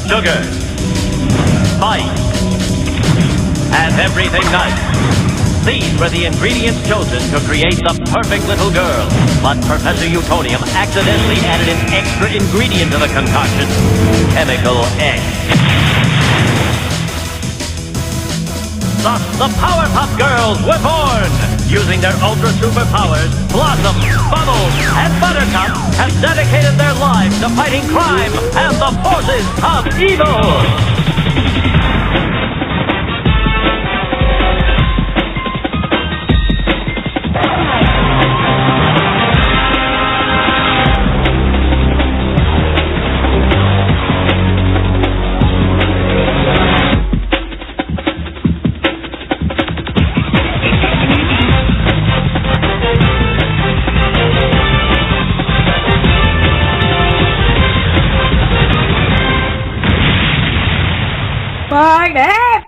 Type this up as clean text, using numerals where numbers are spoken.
sugar, spice, and everything nice. These were the ingredients chosen to create the perfect little girl. But Professor Utonium accidentally added an extra ingredient to the concoction: chemical X. Thus, the Powerpuff Girls were born! Using their ultra superpowers, Blossom, Bubbles, and Buttercup have dedicated their lives to fighting crime and the forces of evil! Mời đẹp.